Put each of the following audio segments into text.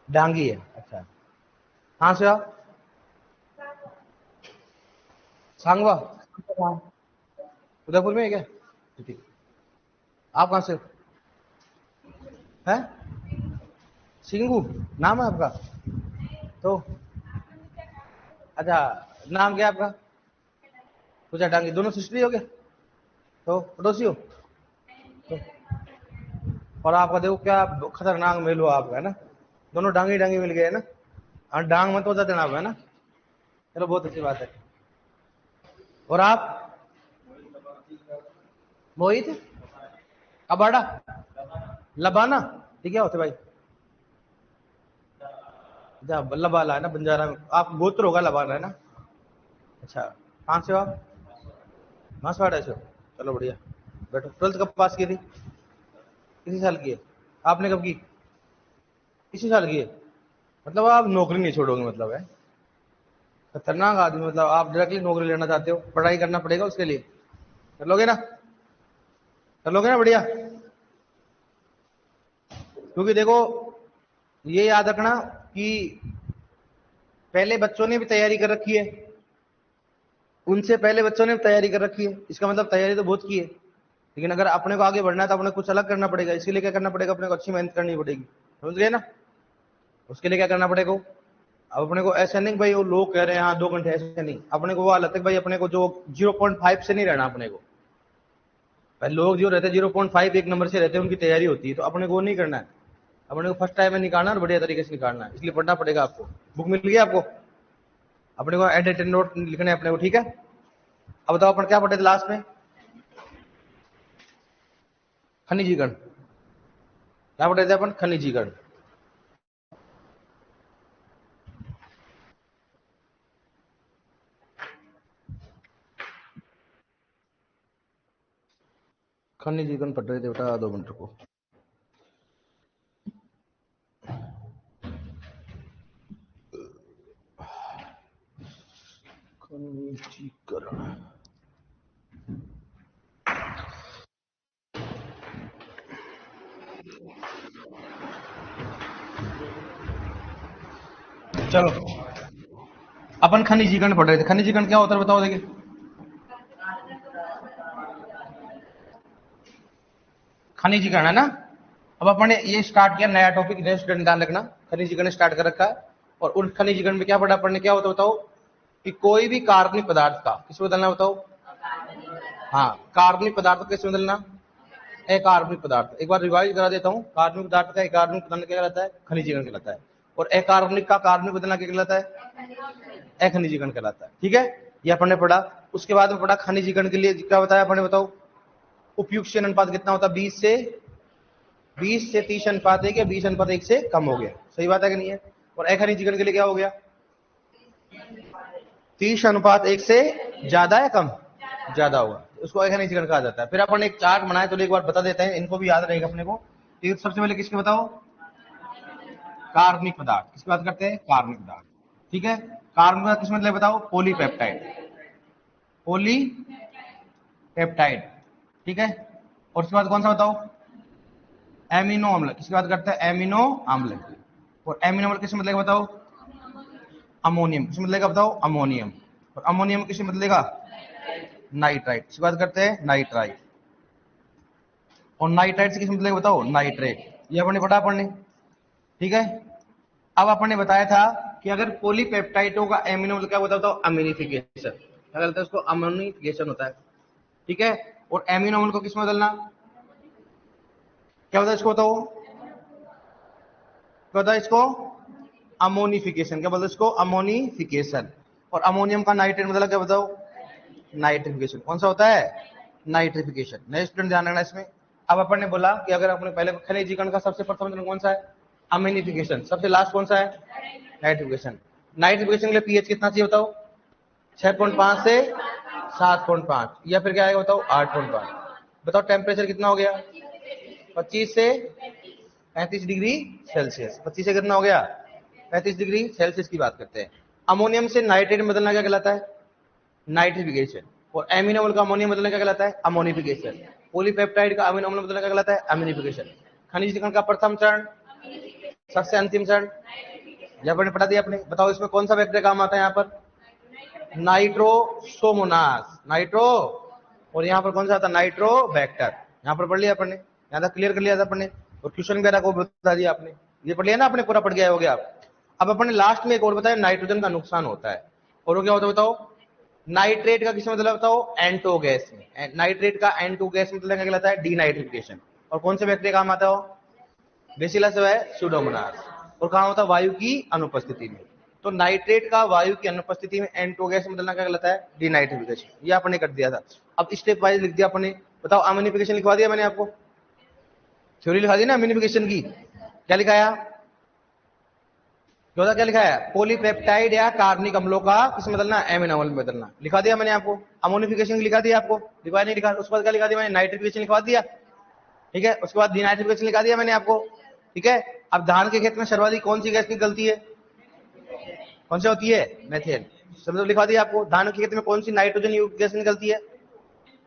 डांगी है। अच्छा, कहाँ से आप? सांगवा। उदयपुर में है क्या? ठीक। आप कहाँ से हो? हैं? सिंगू नाम है आपका? तो अच्छा, नाम क्या है आपका? पूजा डांगी। दोनों सिस्टर ही हो गए? तो पड़ोसी हो? तो और आपका देखो क्या खतरनाक मेल हुआ आपका, है ना? दोनों डांगी डांगी मिल गए, है ना? हाँ, डांग मत हो जाते ना आप, है ना? चलो, बहुत अच्छी बात है। और आप? मोहित अबाड़ा, लबाना, ठीक है होते भाई। अच्छा, लबाला है ना बंजारा में, आप गोत्र होगा लबाना, है ना? अच्छा, कहाँ से हो आप? मासवाड़ा से हो? चलो बढ़िया। बैठो। 12th कब पास की थी? किसी साल की है? आपने कब की? इसी साल की है? मतलब आप नौकरी नहीं छोड़ोगे, मतलब है? खतरनाक आदमी, मतलब आप डायरेक्टली नौकरी लेना चाहते हो? पढ़ाई करना पड़ेगा उसके लिए। कर लोगे ना? कर लोगे ना? बढ़िया। क्योंकि देखो, ये याद रखना कि पहले बच्चों ने भी तैयारी कर रखी है, उनसे पहले बच्चों ने भी तैयारी कर रखी है, इसका मतलब तैयारी तो बहुत की है। लेकिन अगर अपने को आगे बढ़ना है तो अपने कुछ अलग करना पड़ेगा। इसके लिए क्या करना पड़ेगा? अपने को अच्छी मेहनत करनी पड़ेगी। समझ गए ना? उसके लिए क्या करना पड़ेगा? अब अपने को ऐसा नहीं भाई वो लोग कह रहे हैं हाँ 2 घंटे, ऐसे नहीं। अपने को वो हालत है भाई, अपने को जो 0.5 से नहीं रहना अपने को। भाई लोग जो रहते हैं 0.5 एक नंबर से रहते हैं, उनकी तैयारी होती है, तो अपने को वो नहीं करना है। अपने को फर्स्ट टाइम में निकालना और बढ़िया तरीके से निकालना है। इसलिए पढ़ना पड़ेगा आपको। बुक मिल गई आपको? अपने को एडिट नोट लिखने हैं अपने को, ठीक है? अब बताओ अपन क्या पढ़े थे लास्ट में? खनिजीकरण। क्या पढ़े थे अपन? खनिजीकरण। खनिजीकरण पढ़ रहे थे बेटा, 2 मिनट को। खनिजीकरण। चलो, अपन खनिजीकरण पढ़ रहे थे। खनिजीकरण क्या होता है बताओ? देखिए, खनिजीकरण है ना। अब अपन ने ये स्टार्ट किया नया टॉपिक, नए स्टूडेंट ध्यान रखना। खनिजीकरण स्टार्ट कर रखा है। और उन खनिजीकरण में क्या पढ़ा अपन ने? क्या होता है बताओ? कि कोई भी कार्बनिक पदार्थ का किस बदलना बताओ? हाँ, कार्बनिक पदार्थ को किस बदलना? अकार्बनिक पदार्थ। एक बार रिवाइज करा देता हूँ। कार्बनिक पदार्थ का अकार्बनिक बदलना क्या कहलाता है? खनिजीकरण कहलाता है। और अकार्बनिक का कार्बनिक बदलना क्या कहलाता है? अखनिजीकरण कहलाता है। ठीक है, ये अपन ने पढ़ा। उसके बाद में पढ़ा खनिजीकरण के लिए क्या बताया अपन ने? बताओ, उपयुक्त अनुपात कितना होता है? 20 से 30 अनुपात 1 या 20 अनुपात 1 से कम हो गया। सही बात है कि नहीं है? और अखनिजीकरण के लिए क्या हो गया? 30 अनुपात 1 से ज्यादा या कम? ज्यादा होगा, उसको अखनिजीकरण कहा जाता है। फिर अपन एक चार्ट बनाए तो एक बार बता देते हैं, इनको भी याद रहेगा अपने को। सबसे पहले किसके बताओ? कार्बनिक पदार्थ। किसकी बात करते हैं? कार्बनिक पदार्थ। ठीक है, कार्बनिक पदार्थ किस मतलब बताओ? पॉलीपेप्टाइड। पॉलीपेप्टाइड, ठीक है। और उसके बाद कौन सा बताओ? एमिनो अम्ल। किसकी बात करते हैं? एमिनो अम्ल। और एमिनो अम्ल किस मतलब बताओ? अमोनियम। किस मतलब बताओ? अमोनियम। और अमोनियम किस मतलब? नाइट्राइट। किसकी बात करते हैं? नाइट्राइट। और नाइट्राइट से किस मतलब बताओ? नाइट्रेट। ये अपने पढ़ा अपन ने, ठीक है। अब अपन ने बताया था कि अगर पॉलीपेप्टाइडों का एमिनो अम्ल क्या होता है? अम्लीफिकेशन। क्या कहते हैं उसको? अम्लीफिकेशन होता है, ठीक है। और एमिनो अम्ल को किसमें बदलना? क्या होता है इसको बताओ? क्या होता है इसको? अमोनिफिकेशन। क्या बोलते हैं इसको? अमोनिफिकेशन। और अमोनियम का नाइट्रेट मतलब क्या बताओ? नाइट्रिफिकेशन। कौन सा होता है? नाइट्रिफिकेशन। नए स्टूडेंट ध्यान रखना इसमें। अब अपन ने बोला कि अगर अपने पहले खनिजीकरण का सबसे प्रथम कौन सा है? अम्लीफिकेशन। सबसे लास्ट कौन सा है? नाइट्रिफिकेशन। नाइट्रिफिकेशन के लिए पीएच कितना चाहिए बताओ? 6.5 से 7.5, या फिर क्या आएगा बताओ? 8.5। बताओ टेम्परेचर कितना हो गया? 25 से 35 डिग्री सेल्सियस। 25 से कितना हो गया? 35 डिग्री सेल्सियस की बात करते हैं। अमोनियम से नाइट्रेट में बदलना क्या कहलाता है? नाइट्रिफिकेशन। और एमिनो अम्ल का अमोनियम बदलना क्या कहलाता है? अमोनिफिकेशन। पॉलीपेप्टाइड का अमीनो अम्ल बदलना क्या कहलाता है? अम्लीफिकेशन। खनिजीकरण का प्रथम चरण सबसे अंतिम चरण जब आपने पढ़ा दिया आपने, बताओ इसमें कौन सा बैक्टीरिया काम आता है यहाँ पर? नाइट्रोसोमोनास, नाइट्रो, और यहाँ पर कौन सा आता है? नाइट्रोबैक्टर। यहाँ पर पढ़ लिया आपने, यहाँ तक क्लियर कर लिया था आपने, और क्वेश्चन वगैरह को बता दिया आपने, ये पढ़ लिया ना आपने, पूरा पढ़ गया हो गया आप। अब अपने लास्ट में एक और बताया, नाइट्रोजन का नुकसान होता है, और वो क्या होता है बताओ? नाइट्रेट का किस मतलब बताओ? एंटो गैस में। नाइट्रेट का एंटो गैस मतलब क्या कहलाता है? डीनाइट्रिफिकेशन। और कौन से बैक्टीरिया काम आता हो? बेसिलस है, सुडोमोनास। और कहाँ होता है? वायु की अनुपस्थिति में। तो नाइट्रेट का वायु की अनुपस्थिति में एंटो गैस बदलना क्या कहलाता है? डीनाइट्रिफिकेशन। ये आपने कर दिया था। अब स्टेप वाइज लिख दिया आपने। बताओ अम्यूनिफिकेशन लिखवा दिया मैंने आपको, थ्योरी लिखा दी ना अम्यूनिफिकेशन की। क्या लिखाया? क्या लिखा है? पॉलीपेप्टाइड या कार्बनिक अम्लों का किस बदलना? एमिनो अम्ल में बदलना। लिखा दिया मैंने आपको। अमोनिफिकेशन लिखा दिया आपको, लिखा नहीं लिखा? उसके बाद क्या लिखा दिया मैंने? नाइट्रिफिकेशन लिखवा दिया, ठीक है। उसके बाद डीनाइट्रिफिकेशन लिखा दिया मैंने आपको, ठीक है। अब धान के खेत में सर्वाधिक कौन सी गैस निकलती है? कौन सी होती है? मेथेन। सब लिखा दिया आपको। धान के खेत में कौन सी नाइट्रोजन युक्त गैस निकलती है?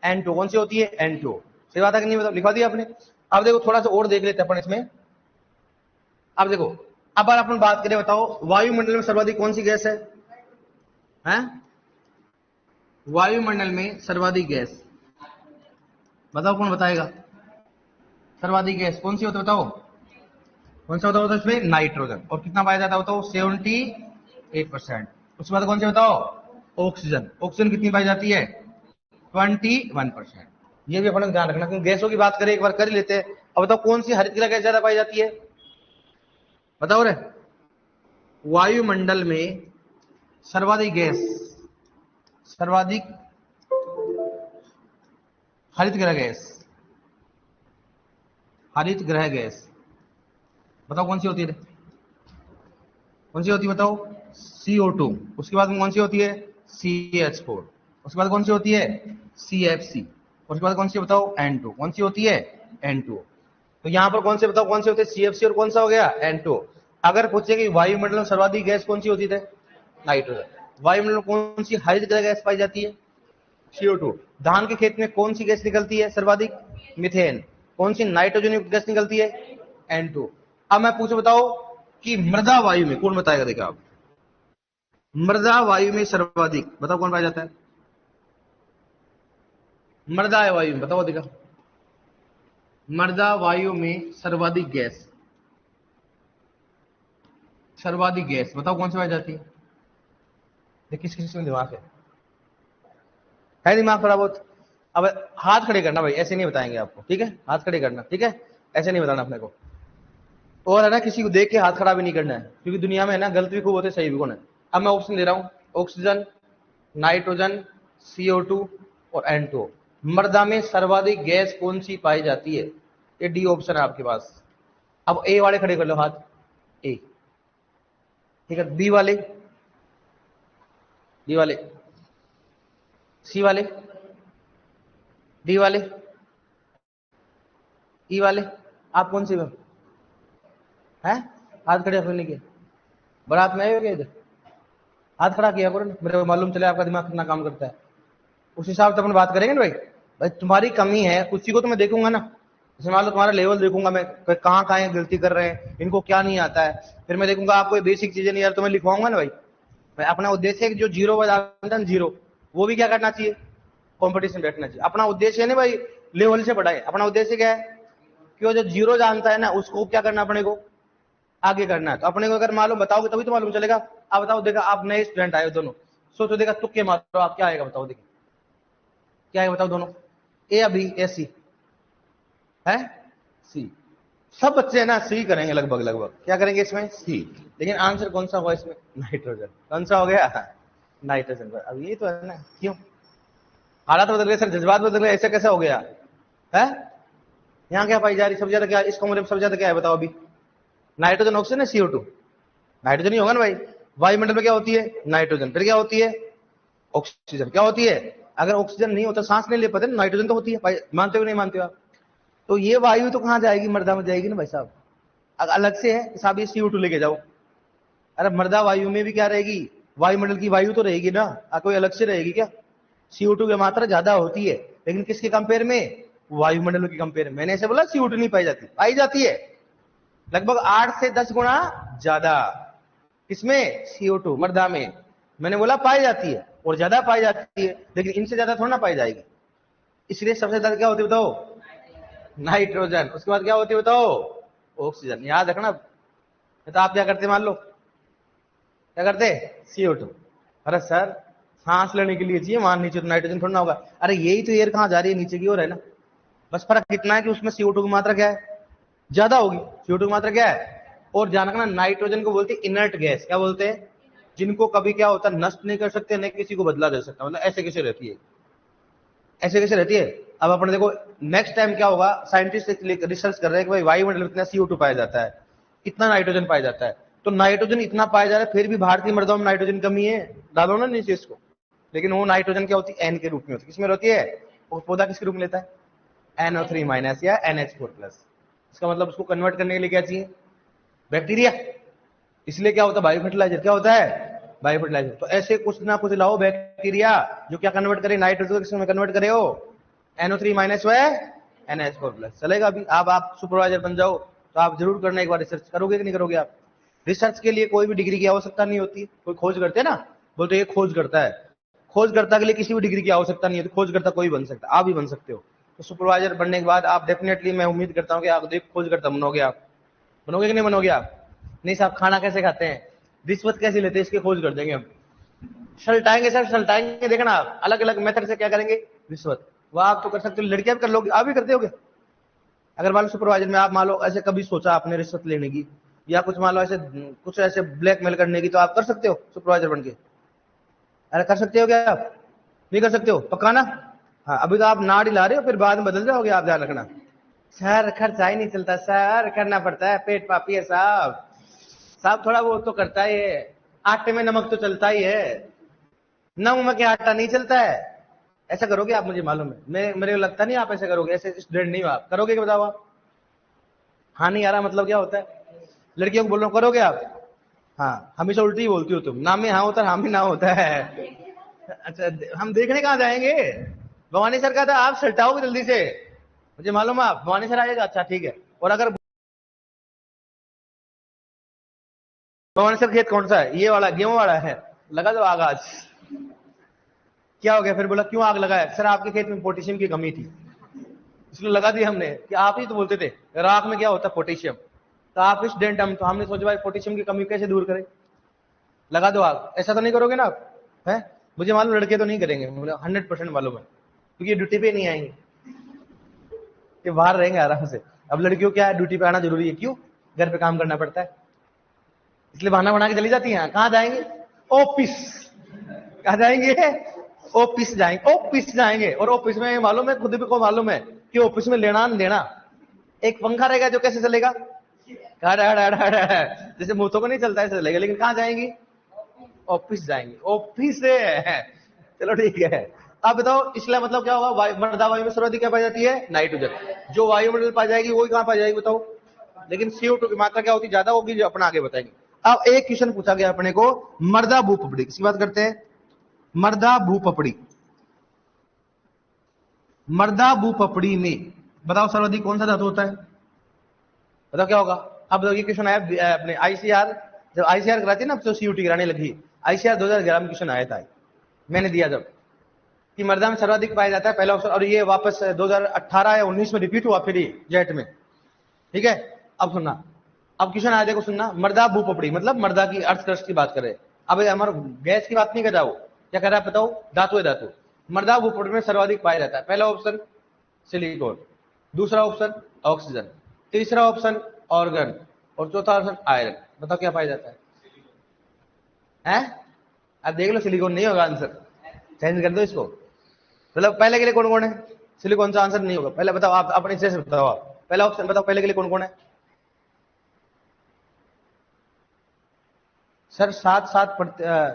N2। कौन सी होती है? N2। सही बात है कि नहीं? मतलब लिखा दिया आपने। अब देखो थोड़ा सा और देख लेते हैं अपन इसमें। अब देखो, अब अपन बात करें, बताओ वायुमंडल में सर्वाधिक कौन सी गैस है? हैं? वायुमंडल में सर्वाधिक गैस बताओ, कौन बताएगा? सर्वाधिक गैस कौन सी होती है बताओ? कौन सा होता है इसमें? नाइट्रोजन। और कितना पाया जाता है बताओ? 78%। उसके बाद कौन से बताओ? ऑक्सीजन। ऑक्सीजन कितनी पाई जाती है? 21%। ये भी अपन को ध्यान रखना, क्योंकि गैसों की बात करें एक बार कर ही लेते हैं। अब बताओ कौन सी हरित गृह गैस ज्यादा पाई जाती है? बताओ रे। वायुमंडल में सर्वाधिक गैस, सर्वाधिक हरित गृह गैस, हरित गृह गैस बताओ कौन सी होती है? कौन सी होती है बताओ? CO2। उसके बाद कौन सी होती है? CH4। उसके बाद कौन सी होती है? CFC। उसके बाद कौन सी बताओ? N2। कौन सी होती है? N2। तो यहां पर कौन से बताओ कौन से होते हैं? CFC और कौन सा हो गया? N2। अगर पूछे कि वायुमंडल में सर्वाधिक गैस कौन सी होती है? नाइट्रोजन। वायुमंडल में कौन सी हरित गृह गैस पाई जाती है? CO2। धान के खेत में कौन सी गैस निकलती है सर्वाधिक? मीथेन। कौन सी नाइट्रोजन युक्त गैस निकलती है? N2। अब मैं पूछूं बताओ कि मृदा वायु में कौन बताएगा? देखा आप, मृदा वायु में सर्वाधिक बताओ कौन पाया जाता है? मृदा वायु में बताओ, देखा। मृदा वायु में सर्वाधिक गैस, सर्वाधिक गैस बताओ कौन सी पाई जाती है? देखिए किस किस में दिमाग है दिमाग थोड़ा बहुत। अब हाथ खड़े करना भाई, ऐसे नहीं बताएंगे आपको, ठीक है? हाथ खड़े करना, ठीक है? ऐसे नहीं बताना अपने को। और है ना, किसी को देख के हाथ खड़ा भी नहीं करना है, क्योंकि दुनिया में है ना गलत भी खूब होते, सही भी कौन है। अब मैं ऑप्शन दे रहा हूं, ऑक्सीजन, नाइट्रोजन, CO2 और N2। मृदा में सर्वाधिक गैस कौन सी पाई जाती है? ये डी ऑप्शन है आपके पास। अब ए वाले खड़े कर लो हाथ, ए, ठीक है। बी वाले, डी वाले, सी वाले, डी वाले, ई वाले। आप कौन सी है? हाथ खड़े अपने के बारात में आए हो क्या? इधर हाथ खड़ा किया करो, मेरे को मालूम चले आपका दिमाग कितना काम करता है। उस हिसाब से अपन बात करेंगे ना भाई। भाई तुम्हारी कमी है, उसी को तो मैं देखूंगा ना। जैसे मान लो तुम्हारा लेवल देखूंगा मैं, कहाँ कहाँ गलती कर रहे हैं, इनको क्या नहीं आता है, फिर मैं देखूंगा आपको बेसिक चीजें नहीं यार, तो मैं लिखवाऊंगा ना भाई। मैं अपना उद्देश्य है कि जो जीरो बजाता है जीरो, वो भी क्या करना चाहिए? कॉम्पिटिशन बैठना चाहिए। अपना उद्देश्य है ना भाई लेवल से बढ़ाए। अपना उद्देश्य क्या है कि वो जो जीरो जानता है ना, उसको क्या करना अपने को? आगे करना है। तो अपने को अगर मालूम बताओगे तभी तो मालूम चलेगा। आप बताओ, देखा आप नए स्टूडेंट आए हो दोनों, सोचो देखा तुक्के मारो, आप क्या आएगा बताओ? देखिए क्या आएगा बताओ दोनों, ए या बी? ए सी है, सी। सब बच्चे है ना सी करेंगे लगभग लगभग। क्या करेंगे इसमें? सी। लेकिन आंसर कौन सा हुआ इसमें? नाइट्रोजन। कौन सा हो गया? नाइट्रोजन। अब ये तो है ना, क्यों हालात बदल गए सर, जज्बात बदल गए, ऐसा कैसा हो गया है? यहाँ क्या पाई जा रही सबसे ज्यादा? क्या इस कमरे में सबसे ज्यादा क्या है बताओ अभी? नाइट्रोजन, ऑक्सीजन है, CO2? नाइट्रोजन ही होगा ना भाई। वायुमंडल में क्या होती है? नाइट्रोजन। फिर क्या होती है? ऑक्सीजन। क्या होती है? अगर ऑक्सीजन नहीं होता सांस नहीं ले पाते, नाइट्रोजन तो होती है भाई। मानते हो नहीं मानते हो आप? तो ये वायु तो कहां जाएगी? मृदा में जाएगी ना भाई साहब। अलग से है साहब, ये CO2 लेके जाओ। अरे मृदा वायु में भी क्या रहेगी? वायुमंडल की वायु तो रहेगी ना, कोई अलग से रहेगी क्या? CO2 की मात्रा ज्यादा होती है, लेकिन किसके कंपेयर में? वायुमंडल की कंपेयर में। मैंने ऐसे बोला CO2 नहीं पाई जाती, पाई जाती है। लगभग 8 से 10 गुना ज्यादा। किसमें? CO2 मृदा में। मैंने बोला पाई जाती है और ज्यादा पाई जाती है, लेकिन इनसे ज्यादा थोड़ा ना पाई जाएगी। इसलिए सबसे ज्यादा क्या होती है बताओ? नाइट्रोजन। उसके बाद क्या होती है बताओ? ऑक्सीजन। याद रखना। तो आप क्या करते मान लो, क्या करते? CO2। अरे सर सांस लेने के लिए चाहिए, वहां नीचे तो नाइट्रोजन थोड़ा ना होगा। अरे यही तो एयर कहां जा रही है? नीचे की ओर है ना। बस फर्क कितना है कि उसमें CO2 की मात्रा क्या है? ज्यादा होगी। CO2 की मात्रा क्या है? और ध्यान रखना, नाइट्रोजन को बोलते हैं इनर्ट गैस। क्या बोलते हैं? जिनको कभी क्या होता है, नष्ट नहीं कर सकते, नहीं किसी को बदला दे सकता। मतलब ऐसे कैसे रहती है, ऐसे कैसे रहती है। अब अपने देखो नेक्स्ट टाइम क्या होगा, साइंटिस्ट रिसर्च कर रहे हैं कि भाई वायुमंडल में इतना CO2 पाया जाता है, इतना नाइट्रोजन पाया जाता है। तो नाइट्रोजन इतना पाया जा रहा है, फिर भी भारतीय मृदाओं में नाइट्रोजन कमी है। डालो ना नीचे इसको। लेकिन वो नाइट्रोजन क्या होती है? एन के रूप में होती है। किसमें होती है? वो पौधा किसके रूप में लेता है? NO3- या NH4+। इसका मतलब उसको कन्वर्ट करने के लिए क्या चाहिए? बैक्टीरिया। इसलिए क्या होता है? Bio fertiliser. क्या होता है? Bio fertiliser. तो ऐसे कुछ ना कुछ लाओ बैक्टीरिया जो क्या कन्वर्ट करे? नाइट्रोजन को किसमें कन्वर्ट करे? हो NO3- व NH4+। चलेगा। अभी आप सुपरवाइजर बन जाओ तो आप जरूर करना, एक बार रिसर्च करोगे कि नहीं करोगे आप? रिसर्च के लिए कोई भी डिग्री की आवश्यकता नहीं होती। कोई खोज करते हैं ना, बोलते ये खोज करता है। खोजकर्ता के लिए किसी भी डिग्री की आवश्यकता नहीं है। तो खोजकर्ता कोई बन सकता है, आप भी बन सकते हो। तो सुपरवाइजर बनने के बाद आप डेफिनेटली, मैं उम्मीद करता हूँ कि आप खोजकर्ता बनोगे। आप बनोगे कि नहीं बनोगे आप? नहीं साहब, खाना कैसे खाते हैं, रिश्वत कैसे लेते हैं, इसके खोज कर देंगे हम। सलटाएंगे सर, सलटाएंगे। देखना आप अलग अलग मेथड से क्या करेंगे, रिश्वत। वह आप तो कर सकते हो, लड़कियां भी कर लोगे, आप भी करते होगे। अगर मान लो सुपरवाइजर में आप मान लो ऐसे कभी सोचा आपने रिश्वत लेने की, या कुछ मान लो ऐसे कुछ ऐसे ब्लैकमेल करने की, तो आप कर सकते हो सुपरवाइजर बन के? अरे कर सकते हो क्या आप? नहीं कर सकते हो पक्का ना? हाँ, अभी तो आप नाड़ हिला रहे हो, फिर बाद में बदल जाओगे आप, ध्यान रखना। सर खर्चा ही नहीं चलता सर, करना पड़ता है, पेट पापी है साहब। साहब थोड़ा बहुत तो करता ही है, आटे में नमक तो चलता ही है, नमक के आटा नहीं चलता है। ऐसा करोगे आप? मुझे मालूम है, मैं मेरे को लगता नहीं आप ऐसा करोगे। ऐसे स्टूडेंट नहीं हो आप, करोगे क्या बताओ आप? हाँ नहीं आ रहा मतलब क्या होता है? लड़कियों को बोल रहा हूँ, करोगे आप? हाँ, हमेशा उल्टी ही बोलती हो तुम। नाम में हाँ होता है, हाँ में ना होता है। अच्छा, हम देखने कहाँ जाएंगे? भवानी सर का था, आप सल्टाओगे जल्दी से, मुझे मालूम है आप भवानी सर आएगा। अच्छा ठीक है। और अगर भवानी सर खेत कौन सा है? ये वाला गेहूं वाला है, लगा दो आग आज। क्या हो गया फिर? बोला क्यों आग लगाया? सर आपके खेत में पोटेशियम की कमी थी, इसलिए लगा दी हमने। कि आप ही तो बोलते थे राख में क्या होता है? पोटेशियम। तो आप स्टूडेंट, हम तो हमने सोचा भाई पोटेशियम की कमी कैसे दूर करें, लगा दो आग। ऐसा तो नहीं करोगे ना आप? है, मुझे मालूम लड़के तो नहीं करेंगे, मुझे 100% मालूम है, क्योंकि ड्यूटी पे नहीं आएंगे, ये बाहर रहेंगे आराम से। अब लड़कियों क्या है, ड्यूटी पे आना जरूरी है, क्यों? घर पे काम करना पड़ता है, इसलिए बहाना बना के चली जाती हैं। कहाँ जाएंगे? ऑफिस। कहाँ जाएंगे? ऑफिस जाएंगे, ऑफिस जाएंगे। और ऑफिस में मालूम है, खुद भी को मालूम है कि ऑफिस में लेना देना, एक पंखा रहेगा जो कैसे चलेगा, जैसे मुंह को नहीं चलता ऐसे चलेगा। लेकिन कहाँ जाएंगी? ऑफिस जाएंगे, ऑफिस से। चलो ठीक है। अब बताओ इसलिए मतलब क्या होगा? मृदा वायु में सर्वाधिक क्या पाई जाती है? नाइट्रोजन। जो वायुमंडल पाई जाएगी वही कहां पाई जाएगी बताओ? लेकिन CO2 की मात्रा क्या होती है? ज्यादा होगी, जो अपना आगे बताएंगे। अब एक क्वेश्चन पूछा गया अपने को, मृदा भूपपड़ी, किसकी बात करते हैं? मृदा भूपपड़ी। मृदा भूपपड़ी में बताओ सर्वाधिक कौन सा धातु होता है? बताओ क्या होगा? अब ये क्वेश्चन आया अपने ICR, जब ICR कराती है ना, तो CUT कराने लगी। ICR 2011 में क्वेश्चन आया था, मैंने दिया जब, कि मृदा में सर्वाधिक पाया जाता है, पहला ऑप्शन। और ये वापस 2018 या 19 में रिपीट हुआ फिर जेट में। ठीक है, अब सुनना, अब क्वेश्चन आया, देखो सुनना। मृदा भूपपड़ी मतलब मृदा की अर्थ क्रस्ट की बात करें। अब हमारा गैस की बात नहीं कर रहा, वो क्या कर रहा है बताओ? धातु है, धातु। मृदा भूपपड़ी में सर्वाधिक पाया जाता है, पहला ऑप्शन सिलिकॉन, दूसरा ऑप्शन ऑक्सीजन, तीसरा ऑप्शन ऑर्गन, और चौथा ऑप्शन आयरन। बताओ क्या पाया जाता है? हैं? अब देख लो, सिलिकॉन नहीं होगा आंसर, चेंज कर दो इसको। मतलब पहले के लिए कौन कौन है? सिलिकॉन सा आंसर नहीं होगा। पहले बताओ आप, अपने से बताओ आप, पहला ऑप्शन बताओ, पहले के लिए कौन कौन है? सर सात सात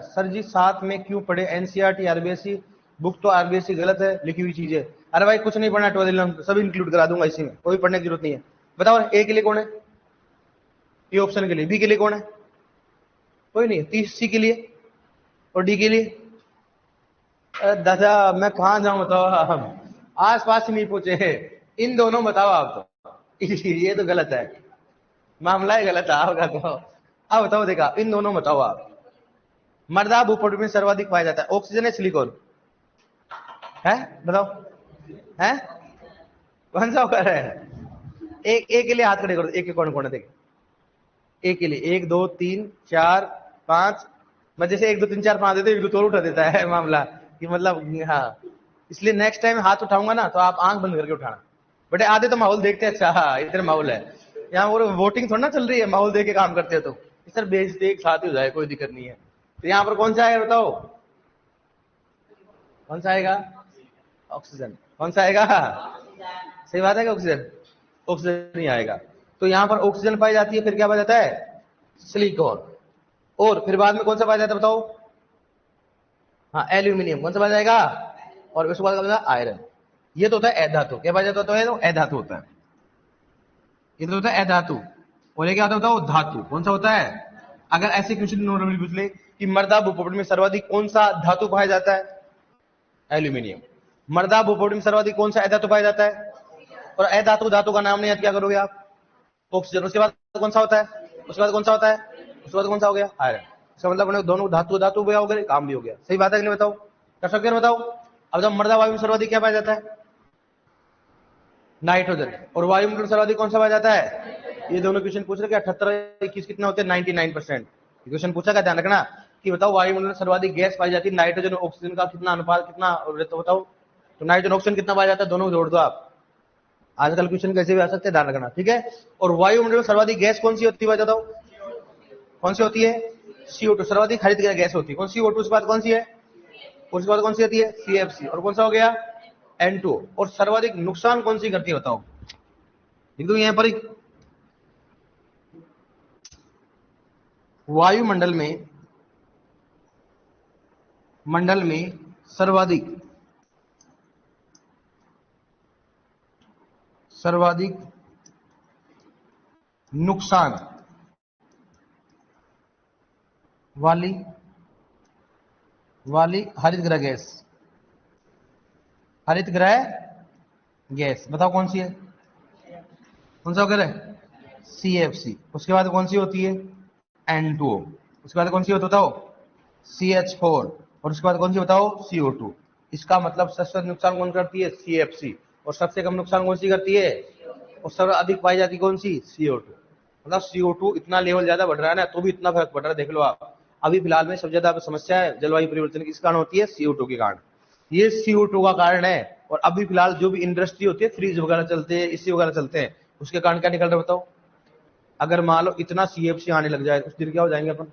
सर जी साथ में क्यों पढ़े? NCERT RBSE बुक तो RBSE गलत है लिखी हुई चीजें। अरे भाई कुछ नहीं पढ़ना, 12 सब इंक्लूड करा दूंगा इसी में, कोई पढ़ने की जरूरत नहीं है। बताओ ए के लिए कौन है? ए ऑप्शन के लिए। बी के लिए कौन है? कोई नहीं है। C के लिए और D के लिए? अरे दादा मैं कहां जाऊं बताओ, हम आस पास ही नहीं पूछे, इन दोनों बताओ आप तो। ये तो गलत है। मामला ही गलत होगा। तो अब बताओ, देखा इन दोनों बताओ आप, मर्दा भूपटल में सर्वाधिक पाया जाता है, ऑक्सीजन है सिलिकॉन है, बताओ है कौन सा होकर है? एक एक के लिए हाथ खड़े करो, एक कौन कौन है देख, एक के लिए, 1 2 3 4 5, मैं जैसे 1 2 3 4 5 देते एक दो तो उठा देता है मामला कि मतलब हाँ। इसलिए नेक्स्ट टाइम हाथ उठाऊंगा ना तो आप आंख बंद करके उठाना बेटे, आधे तो माहौल देखते हैं, अच्छा हाँ इधर माहौल है, यहाँ वो वोटिंग थोड़ा ना चल रही है, माहौल देख के काम करते हो तो इस सर बेचते एक साथ ही हो जाए, कोई दिक्कत नहीं है। तो यहाँ पर कौन सा आएगा बताओ, कौन सा आएगा? ऑक्सीजन। कौन सा आएगा? सही बात है कि ऑक्सीजन, ऑक्सीजन नहीं आएगा। तो यहाँ पर ऑक्सीजन पाई जाती है, फिर क्या पाया जाता है? सिलिकॉन। और फिर बाद में कौन सा पाया जाता है बताओ? हाँ एल्यूमिनियम। कौन सा पाया जाएगा? और उसके बाद आयरन। ये तो होता है अधातु। क्या पाया जाता है? तो अधातु होता है, ये तो होता है अधातु। और ये क्या होता है? वो धातु। कौन सा होता है? अगर ऐसे क्वेश्चन नॉर्मली पूछ ले कि मर्दा भूपटल में सर्वाधिक कौन सा धातु पाया जाता है? एल्यूमिनियम। मर्दा भूपटल में सर्वाधिक कौन सा अधातु पाया जाता है? और अधातु धातु का नाम नहीं याद क्या करोगे आप? ऑक्सीजन। उसके बाद कौन सा होता है? उसके बाद कौन सा होता है? उसके बाद कौन सा हो गया? आयरन। इसका मतलब दोनों धातु धातु भी हो गए, काम भी हो गया। सही बात है कि नहीं बताओ? कर सकते हैं बताओ? अब जब मर्दा वायु में सर्वाधिक क्या पाया जाता है? नाइट्रोजन। और वायुमंडल में सर्वाधिक कौन सा पाया जाता है? ये दोनों क्वेश्चन पूछ रहे, 78 21 कितना होते हैं? 99%। क्वेश्चन पूछा का ध्यान रखना कि बताओ वायुमंडल में सर्वाधिक गैस पाई जाती है, नाइट्रोजन और ऑक्सीजन का कितना अनुपात, कितना तो बताओ? तो नाइट्रोजन ऑक्सीजन कितना पाया जाता है? दोनों जोड़ दो आप। आजकल क्वेश्चन कैसे भी आ सकते हैं, ध्यान रखना, ठीक है। और वायुमंडल में सर्वाधिक गैस कौन सी होती है बताओ? कौन सी होती है? CO2। सर्वाधिक हरित गैस होती है कौन? CO2। उसके बाद कौन सी है? उसके बाद कौन सी होती है? CFC। और कौन सा हो गया? N2। और सर्वाधिक नुकसान कौन सी करती है बताओ? लिख दो यहाँ पर ही। वायुमंडल में सर्वाधिक नुकसान वाली हरित ग्रह गैस, हरित ग्रह गैस बताओ कौन सी है? कौन सा वगैरह? CFC। उसके बाद कौन सी होती है? N2O। उसके बाद कौन सी होती बताओ? CH4। और उसके बाद कौन सी बताओ? CO2। इसका मतलब सबसे नुकसान कौन करती है? CFC। और सबसे कम नुकसान कौन सी करती है? और सबसे अधिक पाई जाती कौन सी? CO2। मतलब CO2 इतना लेवल ज्यादा बढ़ रहा है ना, तो भी इतना फर्क पड़ रहा है, देख लो आप। अभी फिलहाल में सबसे ज्यादा समस्या है जलवायु परिवर्तन की, किस कारण होती है? CO2 के कारण। ये CO2 का कारण है। और अभी फिलहाल जो भी इंडस्ट्री होती है, फ्रिज वगैरह चलते हैं, एसी वगैरह चलते हैं, उसके कारण क्या निकल रहा है बताओ? अगर मान लो इतना CFC आने लग जाए, उस दिन क्या हो जाएंगे अपन?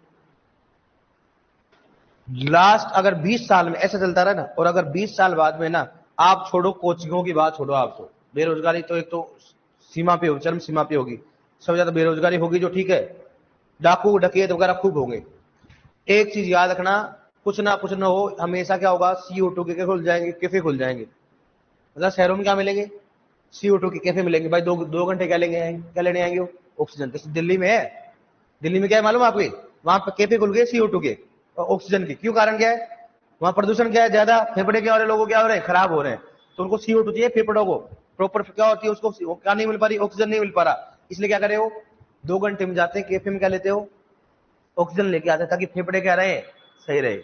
लास्ट अगर 20 साल में ऐसा चलता रहा ना, और अगर 20 साल बाद में ना, आप छोड़ो कोचिंगों की बात छोड़ो, आप तो बेरोजगारी तो एक तो सीमा पे हो, चरम सीमा पे होगी, सबसे ज्यादा बेरोजगारी होगी जो, ठीक है, डाकू डकैत वगैरह खूब होंगे। एक चीज याद रखना, कुछ ना हो, हमेशा क्या होगा? CO2 के खुल जाएंगे, कैफे खुल जाएंगे। मतलब शहरों में क्या मिलेंगे? CO2 के कैफे मिलेंगे भाई। 2 घंटे क्या लेंगे, क्या लेने आएंगे? ऑक्सीजन। जैसे दिल्ली में है, दिल्ली में क्या है मालूम आपको? वहां पर कैफे खुल गए CO2 के और ऑक्सीजन के। क्यों? कारण क्या है? वहां प्रदूषण क्या है? ज्यादा। फेफड़े क्या हो रहे, लोगों क्या हो रहे हैं? खराब हो रहे हैं। तो उनको CO2 चाहिए, फेफड़ों को प्रॉपर क्या होती है उसको, क्या नहीं मिल पा रही? ऑक्सीजन नहीं मिल पा रहा। इसलिए क्या करे हो? 2 घंटे में जाते हैं कैफे में, क्या लेते हो? ऑक्सीजन लेके आते हैं, ताकि फेफड़े क्या रहे? सही रहे।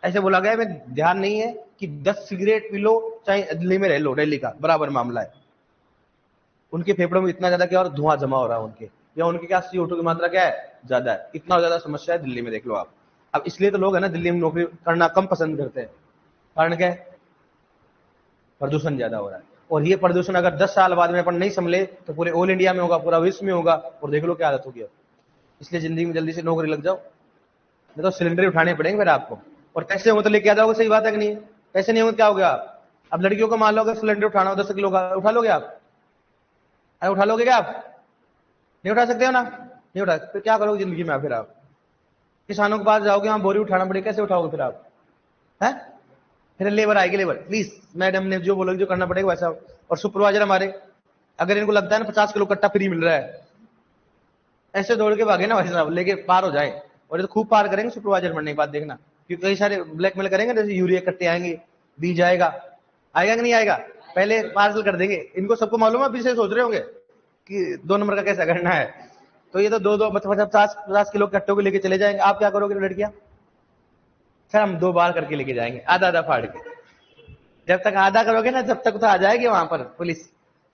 ऐसे बोला गया, में ध्यान नहीं है कि 10 सिगरेट पी लो, चाहे दिल्ली में रह लो, दिल्ली का बराबर मामला है। उनके फेफड़ों में इतना ज्यादा क्या और धुआं जमा हो रहा है उनके, या उनके क्या CO2 की मात्रा क्या है? ज्यादा है। इतना ज्यादा समस्या है दिल्ली में, देख लो आप। अब इसलिए तो लोग है ना दिल्ली में नौकरी करना कम पसंद करते हैं। कारण क्या है? प्रदूषण ज्यादा हो रहा है। और ये प्रदूषण अगर 10 साल बाद में अपन नहीं संभले तो पूरे ऑल इंडिया में होगा, पूरा विश्व में होगा, और देख लो क्या हालत होगी। इसलिए जिंदगी में जल्दी से नौकरी लग जाओ, नहीं तो सिलेंडर उठाने पड़ेंगे फिर आपको। और पैसे होंगे तो लेके आ जाओगे, सही बात है कि नहीं? पैसे नहीं होंगे क्या हो गया आप? अब लड़कियों को मान लो अगर सिलेंडर उठाना हो 10 किलो का, उठा लोगे आप? अरे उठा लोगे क्या आप? नहीं उठा सकते हो ना, नहीं उठा, फिर क्या करोगे जिंदगी में? फिर आप किसानों के पास जाओगे, वहां बोरी उठाना पड़ेगा, कैसे उठाओगे फिर आप? है? फिर लेबर आएगी, लेबर प्लीज मैडम ने जो बोलोगे जो करना पड़ेगा वैसा। और सुपरवाइजर हमारे, अगर इनको लगता है ना 50 किलो कट्टा फ्री मिल रहा है, ऐसे दौड़ के भागे ना भाई साहब, लेके पार हो जाए। और ये तो खूब पार करेंगे सुपरवाइजर बनने के बाद, देखना। क्योंकि कई सारे ब्लैकमेल करेंगे, जैसे यूरिया कट्टे आएंगे, बीज आएगा, आएगा कि नहीं आएगा? पहले पार्सल कर देंगे। इनको सबको मालूम है, अभी से सोच रहे होंगे कि 2 नंबर का कैसा करना है। तो ये तो दो दो मतलब 50 50 किलो कट्टों को लेके चले जाएंगे। आप क्या करोगे लड़कियां? सर हम 2 बार करके लेके जाएंगे, आधा आधा फाड़ के। जब तक आधा करोगे ना, जब तक तो आ जाएगी वहां पर पुलिस।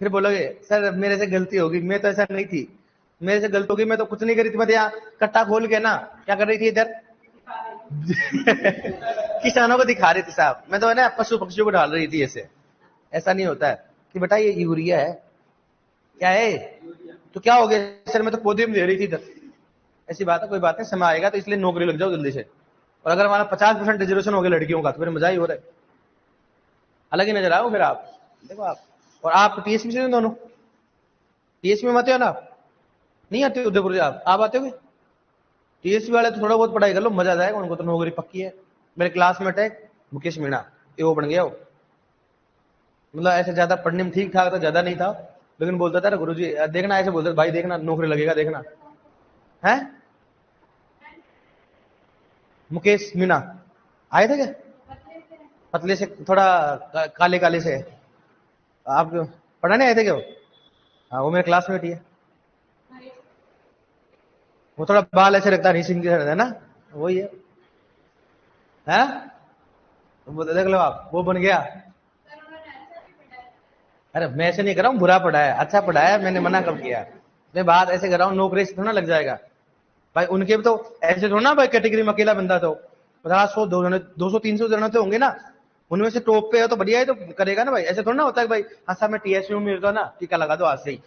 फिर बोलोगे सर मेरे से गलती होगी, मैं तो ऐसा नहीं थी, मेरे से गलती होगी, मैं तो कुछ नहीं करी थी, मैं तो यहाँ कट्टा खोल के ना क्या कर रही थी इधर किसानों को दिखा रही थी साहब, मैं तो है ना पशु पक्षियों को डाल रही थी ऐसे। ऐसा नहीं होता है कि बेटा ये यूरिया है, क्या है तो क्या हो गया सर, मैं तो पौधे में दे रही थी इधर। ऐसी बात है, कोई बात नहीं, समय आएगा तो इसलिए नौकरी लग जाओ जल्दी से। और अगर हमारा 50% रिजर्वेशन हो गया लड़कियों का तो फिर मजा ही हो रहा है, अलग ही नजर आओ फिर आप। देखो आप, और आप टीएसपी से दोनों टीएसपी में आते हो ना आप? नहीं आते उदयपुर से आप आते हो? टीएसपी वाले तो थोड़ा बहुत पढ़ाई कर लो, मजा आ जाएगा, उनको तो नौकरी पक्की है। मेरे क्लासमेट है मुकेश मीणा, ये वो बन गया वो। मतलब ऐसे ज्यादा पढ़ने में ठीक ठाक था, ज्यादा नहीं था, लेकिन बोलता था गुरु जी देखना, ऐसे बोलता भाई देखना नौकरी लगेगा देखना है। मुकेश मीणा आए थे क्या? पतले से थोड़ा काले काले से, आप पढ़ाने आए थे क्या वो? हाँ वो मेरे क्लासमेट ही है। वो थोड़ा बाल ऐसे रखता है सिंह है ना, वही है? वो देख लो आप, वो बन गया। अरे मैं ऐसे नहीं कर रहा हूँ बुरा पढ़ाया, अच्छा पढ़ाया, मैंने मना कब किया? मैं बात ऐसे कर रहा हूँ, नौकरी से थोड़ा लग जाएगा भाई। उनके भी तो ऐसे थोड़ा ना भाई, कैटेगरी में अकेला बंदा तो 50 100 200 300 जने तो होंगे ना, उनमें से टॉप पे है तो बढ़िया है तो करेगा ना भाई। ऐसे थोड़ा ना होता है भाई हाँ साहब मैं टीएसयू में मिलता ना, टीका लगा दो आज से ही।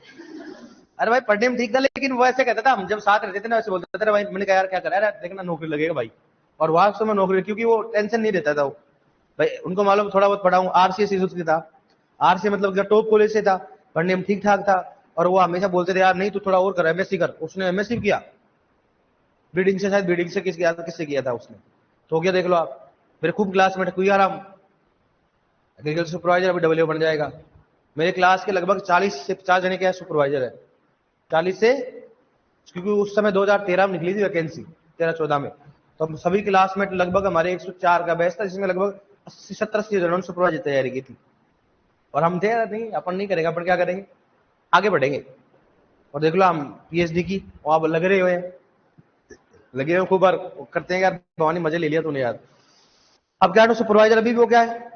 अरे भाई पढ़ने में ठीक था, लेकिन वो ऐसे कहता था, हम जब साथ रहते थे ना वैसे बोलते थे भाई। मैंने कहा यार क्या करा यार, देखना नौकरी लगेगा भाई। और वास्तव में नौकरी, क्योंकि वो टेंशन नहीं रहता था वो भाई, उनको मालूम थोड़ा बहुत पढ़ा हूँ। आरसीएस था, आरसी मतलब टॉप कॉलेज से था, पढ़ने में ठीक ठाक था। और वो हमेशा बोलते थे यार नहीं तू थोड़ा और कर, एमएससी कर। उसने एमएससी किया ब्रीडिंग से, शायद ब्रीडिंग से किससे किया था उसने, तो हो गया देख लो आप। मेरे खूब क्लासमेट कोई आराम एग्रीकल्चर सुपरवाइजर, अभी डब्ल्यू बन जाएगा। मेरे क्लास के लगभग 40 से 50 जने क्या सुपरवाइजर है, 40 से, क्योंकि उस समय 2013 में निकली थी वैकेंसी, 13 14 में। तो हम सभी क्लासमेट लगभग हमारे 104 का बैच था, जिसमें लगभग 80 70 80 जनों ने सुपरवाइजर तैयारी की थी। और हम थे नहीं, अपन नहीं करेंगे, अपन क्या करेंगे, आगे बढ़ेंगे। और देख लो हम पीएचडी की, और अब लग रहे हुए हैं, लगे हुए खूब बार करते हैं यार, भवानी मजे ले लिया तूने यार। अब क्या है सुपरवाइजर, अभी भी वो क्या है,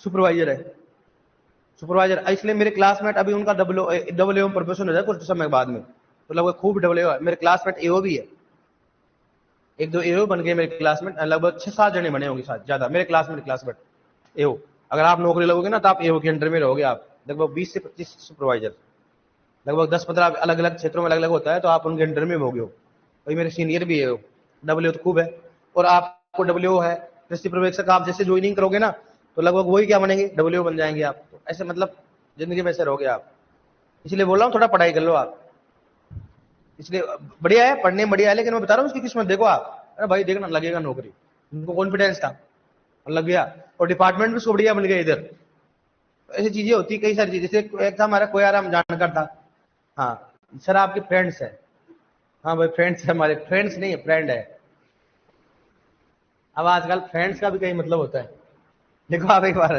सुपरवाइजर है। सुपरवाइजर इसलिए मेरे क्लासमेट अभी उनका डब्ल्यू एम प्रोफेशन हो जाए कुछ समय बाद में, तो लगभग खूब डब्ल्यू। मेरे क्लासमेट एओ भी है, एक दो एओ बन गए मेरे क्लासमेट, लगभग 6 7 जने बने होंगे शायद, ज्यादा मेरे क्लासमेट एओ। अगर आप नौकरी लगोगे ना तो आप एओ के अंडर में रहोगे आप, लगभग 20 से 25 सुपरवाइजर, लगभग 10 15 अलग अलग क्षेत्रों में अलग अलग होता है, तो आप उनके अंडर में होगे। भाई मेरे सीनियर भी है, डब्ल्यू तो खूब है। और आपको डब्ल्यू है कृषि पर्यवेक्षक, आप जैसे ज्वाइनिंग करोगे ना तो लगभग वही क्या बनेंगे, डब्ल्यू बन जाएंगे आप। तो ऐसे मतलब जिंदगी में ऐसे रहोगे आप। इसलिए बोल रहा हूँ थोड़ा पढ़ाई कर लो आप, इसलिए बढ़िया है, पढ़ने में बढ़िया है, लेकिन मैं बता रहा हूँ उसकी किस्मत देखो आप। अरे भाई देखना लगेगा नौकरी, उनको कॉन्फिडेंस था और लग गया, और डिपार्टमेंट भी उसको बढ़िया मिल गया इधर। ऐसी चीजें होती है, कई सारी चीजें। जैसे एक था हमारा कोई आराम जानकर था, हाँ सर आपके फ्रेंड्स है, हाँ भाई फ्रेंड्स है हमारे, फ्रेंड्स नहीं है फ्रेंड है। अब आजकल फ्रेंड्स का भी कई मतलब होता है। देखो आप एक बार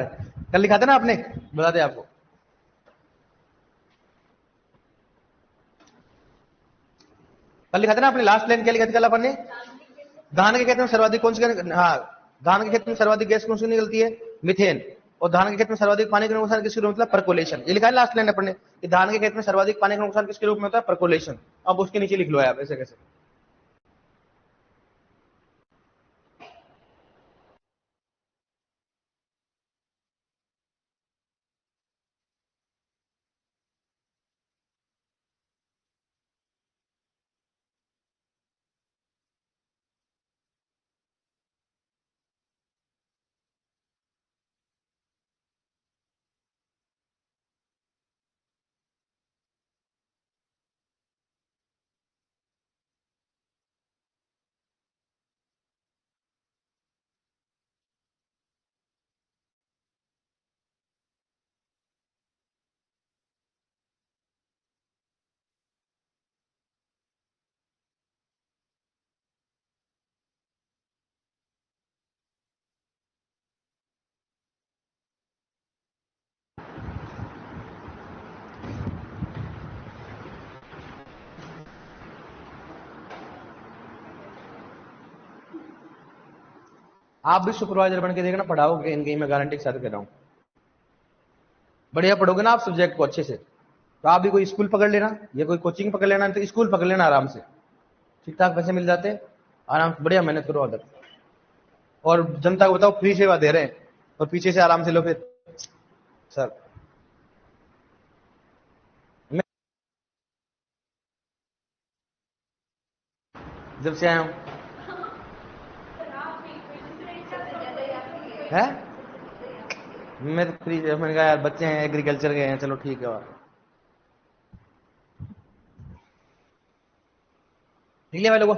कल लिखा था ना आपने, बताते आपको, कल लिखा था ना आपने, लास्ट लाइन क्या लिखा था कल अपन ने, धान के खेत में सर्वाधिक कौन सी, हाँ धान के खेत में सर्वाधिक गैस कौन सी निकलती है, मिथेन। और धान के खेत में सर्वाधिक पानी का नुकसान किसके रूप में, मतलब परकोलेशन। ये लिखा है लास्ट लाइन अपन ने कि धान के खेत में सर्वाधिक पानी का नुकसान किसके रूप में होता है, परकोलेशन। अब उसके नीचे लिख लो आप ऐसे कैसे। आप भी सुपरवाइजर बन के देखना, पढ़ाओ कहीं न कहीं, मैं गारंटी के साथ कह रहा हूं। बढ़िया पढ़ोगे ना आप सब्जेक्ट को अच्छे से, तो आप भी कोई स्कूल पकड़ लेना या कोई कोचिंग पकड़ लेना, तो स्कूल पकड़ लेना आराम से, ठीक ठाक पैसे मिल जाते हैं, आराम से बढ़िया मेहनत करो अदर, और जनता को बताओ फ्री सेवा दे रहे हैं, और पीछे से आराम से लो फिर सर। मैं जब से आया हूं है, मैं तो फ्री, मैंने कहा यार बच्चे हैं एग्रीकल्चर के हैं, चलो ठीक है। और ठीक है भाई लोगों,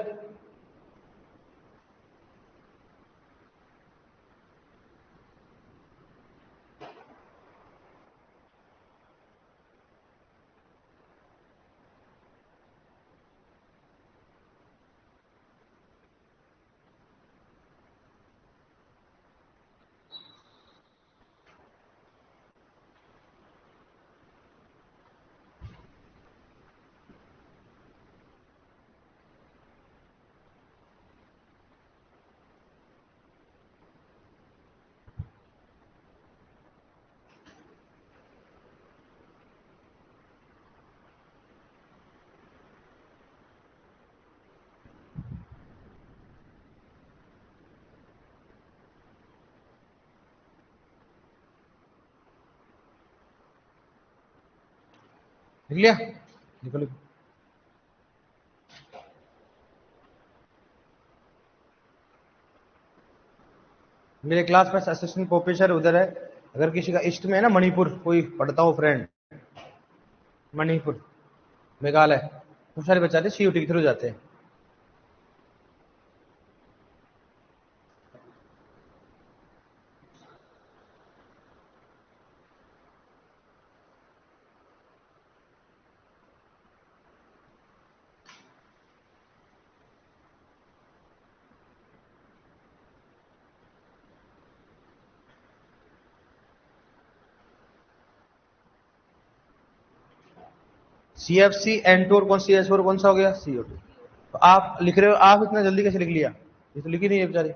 लिख लिया, लिखो लिखो। मेरे क्लास में असिस्टेंट प्रोफेसर उधर है, अगर किसी का ईस्ट में है ना मणिपुर, कोई पढ़ता हो फ्रेंड, मणिपुर मेघालय, वो सारे बच्चे सीयूटी के थ्रू जाते हैं। सीएफसी N2 और कौन CS4 कौन सा हो गया सीओ2। तो आप लिख रहे हो, आप इतना जल्दी कैसे लिख लिया, ये तो लिखी नहीं है बेचारे,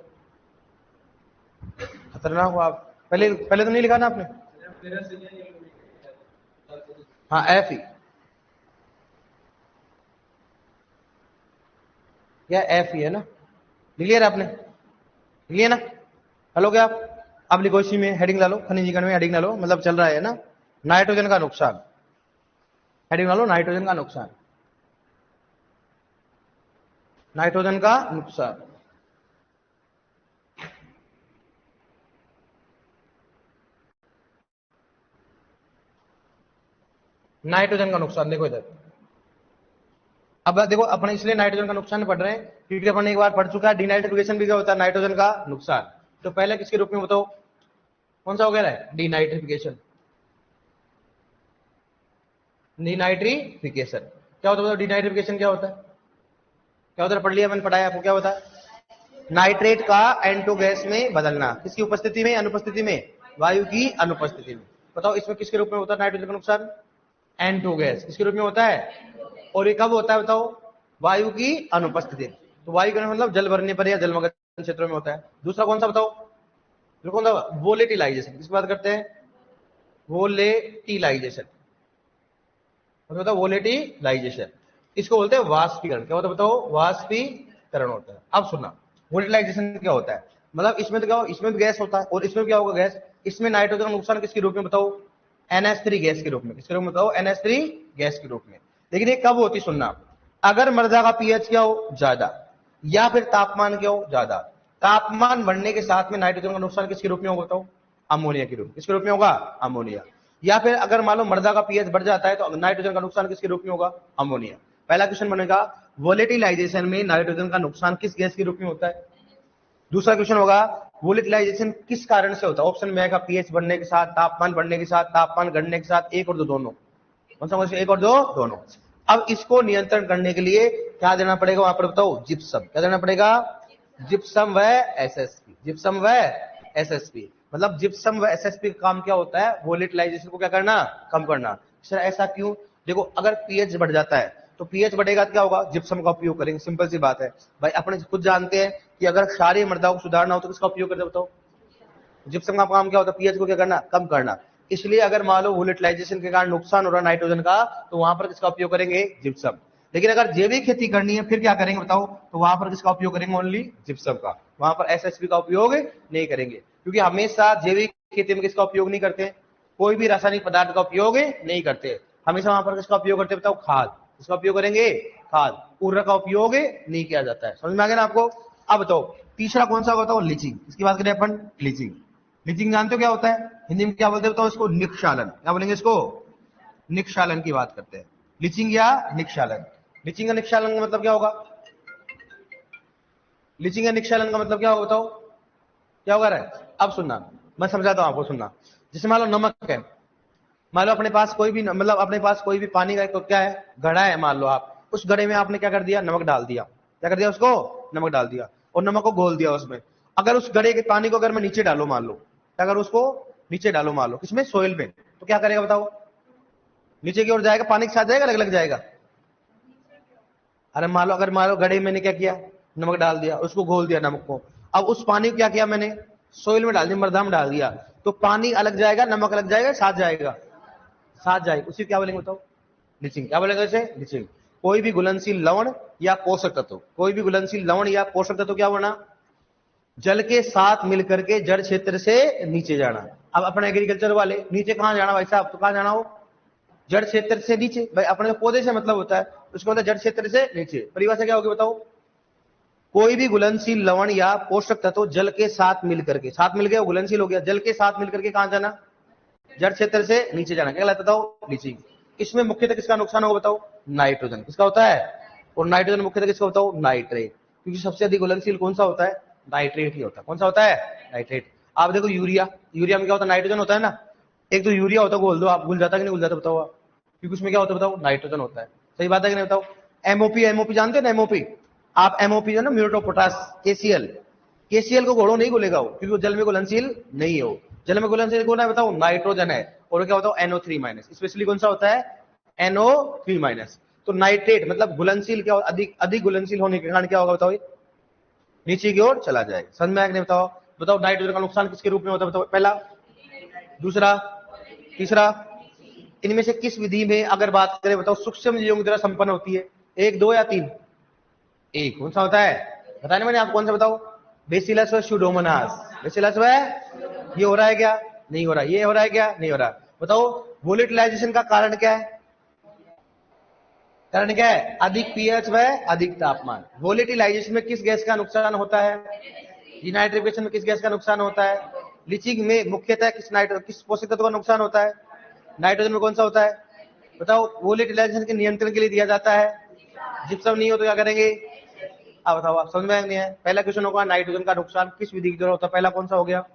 खतरनाक हो आप। पहले पहले तो नहीं लिखा ना आपने। हाँ एफ ही, या एफ ही है ना, लिख लिया आपने, लिख लिया ना, हल हो गया आप। अब लिखो इसी में हेडिंग डालो, खनिजीकरण में हेडिंग डालो, मतलब चल रहा है ना, नाइट्रोजन का नुकसान, हेडिंग डालो नाइट्रोजन का नुकसान, नाइट्रोजन का नुकसान। नाइट्रोजन का नुकसान देखो इधर, अब देखो अपने इसलिए नाइट्रोजन का नुकसान पढ़ रहे हैं क्योंकि अपन एक बार पढ़ चुका है डिनाइट्रिफिकेशन भी क्या होता है, नाइट्रोजन का नुकसान। तो पहले किसके रूप में बताओ, कौन सा हो गया है, डिनाइट्रिफिकेशन, डिनाइट्रिफिकेशन क्या होता है, डिनाइट्रिफिकेशन क्या होता है, क्या होता है, पढ़ लिया मैंने, पढ़ाया आपको, क्या होता है, नाइट्रेट का N2 गैस में बदलना, किसकी उपस्थिति में, अनुपस्थिति में, वायु की अनुपस्थिति में। बताओ इसमें किसके रूप में होता है नाइट्रोजन का नुकसान, N2 गैस किसके रूप में होता है, और ये कब होता है बताओ, वायु की अनुपस्थिति। तो वायु का मतलब जल भरने पर या जलमग्न क्षेत्रों में होता है। दूसरा कौन सा बताओ, कौन सा, वोलेटिलाइजेशन, किसकी बात करते हैं, वोलेटिलाइजेशन, बताओ वोलेटिलाइजेशन, इसको बोलते हैं वाष्पीकरण। क्या होता है बताओ, वाष्पीकरण होता है। अब सुनना वोलेटिलाइजेशन क्या होता है, मतलब इसमें तो क्या हो, इसमें भी गैस होता है, और इसमें क्या होगा गैस, इसमें नाइट्रोजन का नुकसान किसके रूप में बताओ, NH3 गैस के रूप में, किसके रूप में बताओ, NH3 गैस के रूप में। लेकिन ये कब होती सुनना, अगर मृदा का पीएच क्या हो ज्यादा, या फिर तापमान क्या हो ज्यादा, तापमान बढ़ने के साथ में नाइट्रोजन का नुकसान किसके रूप में होगा बताओ, अमोनिया के रूप में, किसके रूप में होगा, अमोनिया। या फिर अगर मान लो मृदा का पीएच बढ़ जाता है तो नाइट्रोजन का नुकसान किसके रूप में होगा, अमोनिया। पहला क्वेश्चन बनेगा वोलेटिलाइजेशन में नाइट्रोजन का नुकसान किस गैस के रूप में होता है। दूसरा क्वेश्चन होगा वोलेटिलाइजेशन किस कारण से होता है, ऑप्शन में आएगा पीएच बढ़ने के साथ, तापमान बढ़ने के साथ, तापमान घटने के साथ, एक और दो दोनों, कौन सा एक और दो दोनों। अब इसको नियंत्रण करने के लिए क्या देना पड़ेगा वहां पर बताओ, जिप्सम, क्या देना पड़ेगा, जिप्सम व एसएसपी, जिप्सम व एसएसपी। मतलब जिप्सम व एसएसपी का काम क्या होता है, वोलेटिलाइजेशन को क्या करना, कम करना। सर ऐसा क्यों, देखो अगर पीएच बढ़ जाता है तो पीएच बढ़ेगा तो क्या होगा, जिप्सम का उपयोग करेंगे। सिंपल सी बात है भाई, अपने खुद जानते हैं कि अगर क्षारीय मृदा को सुधारना हो तो किसका उपयोग करते बताओ, जिप्सम का काम क्या होता है, पीएच को क्या करना, कम करना। इसलिए अगर मान लो वोलेटिलाइजेशन के कारण नुकसान हो रहा है नाइट्रोजन का, तो वहां पर किसका उपयोग करेंगे, जिप्सम। लेकिन अगर जैविक खेती करनी है फिर क्या करेंगे बताओ, तो वहां पर किसका उपयोग करेंगे, ओनली जिप्सम का। वहां पर एसएसपी का उपयोग नहीं करेंगे, क्योंकि हमेशा जैविक खेती में किसका उपयोग नहीं करते, कोई भी रासायनिक पदार्थ का उपयोग नहीं करते। हमेशा वहां पर किसका उपयोग करते बताओ, खाद। किसका उपयोग करेंगे, खाद। उर्वरक का उपयोग नहीं किया जाता है। समझ में आ गया ना आपको। अब बताओ तीसरा कौन सा बताओ, लीचिंग। इसकी बात करें अपन, लीचिंग। लीचिंग जानते हो क्या होता है, हिंदी में क्या बोलते हैं बताओ इसको, निक्षालन। क्या बोलेंगे इसको, निक्षालन की बात करते हैं, लीचिंग या निक्षालन। लीचिंग का निक्षालन का मतलब क्या होगा, लीचिंग या निक्षालन का मतलब क्या होगा बताओ, क्या होगा रहा है। अब सुनना, मैं समझाता हूं आपको, सुनना। जैसे मान लो नमक है, मान लो अपने पास कोई भी, मतलब अपने पास कोई भी पानी का क्या है, घड़ा है, मान लो आप उस घड़े में आपने क्या कर दिया, नमक डाल दिया। क्या कर दिया उसको, नमक डाल दिया, और नमक को घोल दिया उसमें। अगर उस घड़े के पानी को अगर मैं नीचे डालू, मान लो, अगर उसको नीचे डालू, मान लो किसमें, सोइल में, तो क्या करेगा बताओ, नीचे की ओर जाएगा, पानी के साथ जाएगा, अलग अलग जाएगा। अरे मान लो, अगर मान लो घड़े मैंने क्या किया, नमक डाल दिया, उसको घोल दिया नमक को, अब उस पानी को क्या किया मैंने, सोइल में डाल दिया, मृदा में डाल दिया, तो पानी अलग जाएगा, नमक अलग जाएगा, साथ जाएगा, साथ जाएगा, उसी क्या बोलेंगे बताओ, लीचिंग। क्या बोलेंगे इसे, लीचिंग। कोई भी घुलनशील लवण या पोषक तत्व, कोई भी घुलनशील लवण या पोषक तत्व क्या होना, जल के साथ मिलकर के जड़ क्षेत्र से नीचे जाना। अब अपने एग्रीकल्चर वाले, नीचे कहां जाना भाई साहब, तो कहां जाना हो, जड़ क्षेत्र से नीचे। भाई अपने पौधे से मतलब होता है, उसको मतलब जड़ क्षेत्र से नीचे। परिभाषा क्या होगी बताओ, कोई भी घुलनशील लवण या पोषक तत्व जल के साथ मिलकर के, साथ मिल गया घुलनशील हो गया, जल के साथ मिलकर के कहां जाना, जड़ क्षेत्र से नीचे जाना। क्या कहलाता बताओ, लीचिंग। इसमें मुख्यतः किसका नुकसान होगा बताओ, नाइट्रोजन। किसका होता है, और नाइट्रोजन मुख्यतः किसका बताओ, नाइट्रेट। क्योंकि सबसे अधिक घुलनशील कौन सा होता है, नाइट्रेट ही होता है। कौन सा होता है, नाइट्रेट। आप देखो यूरिया, यूरिया में क्या होता है, नाइट्रोजन होता है ना। एक तो यूरिया होता है, घोल दो आप, घुल जाता है कि नहीं घुल जाता बताओ आप, क्योंकि उसमें क्या होता है बताओ, नाइट्रोजन होता है। सही बात है कि नहीं बताओ। एमओपी, एमओपी जानते हैं ना, एमओपी। आप एमओपी जो ना, muriate of potash, KCL, KCL को घोड़ो नहीं घुलेगा वो, क्योंकि वो जल में घुलनशील नहीं हो। जल में घुलनशील कौन है बताओ, नाइट्रोजन है। और क्या बताओ, NO3 माइनस। स्पेशली कौन सा होता है, NO3 माइनस। तो नाइट्रेट मतलब घुलनशील, क्या अधिक अधिक घुलनशील होने के कारण क्या होगा बताओ, नीचे की ओर चला जाएगा। समझ में आया बताओ। बताओ नाइट्रोजन का नुकसान किसके रूप में होता है बताओ, पहला, दूसरा, तीसरा। इनमें से किस विधि में अगर बात करें बताओ, सूक्ष्म जीवों की तरह संपन्न होती है, एक, दो या तीन, एक। कौन सा होता है, बताने मैंने आप, कौन सा बताओ, बेसिलस व स्यूडोमोनास। बेसिलस व, ये हो रहा है क्या, नहीं हो रहा, ये हो रहा है क्या, नहीं हो रहा। बताओ वोलेटिलाइजेशन का कारण क्या है, कारण क्या है, अधिक पीएच व अधिक तापमान। वोलेटिलाइजेशन में किस गैस का नुकसान होता है, डिनाइट्रिफिकेशन में किस गैस का नुकसान होता है, लीचिंग में मुख्यतः किस पोषक तत्व का नुकसान होता है, नाइट्रोजन में कौन सा होता है बताओ। वोलेटिलाइजेशन के नियंत्रण के लिए दिया जाता है, जिप्सम नहीं हो तो क्या करेंगे। अब बताओ, आप समझ में नहीं है। पहला क्वेश्चन होगा नाइट्रोजन का नुकसान किस विधि की जरूरत होता है, पहला कौन सा हो गया,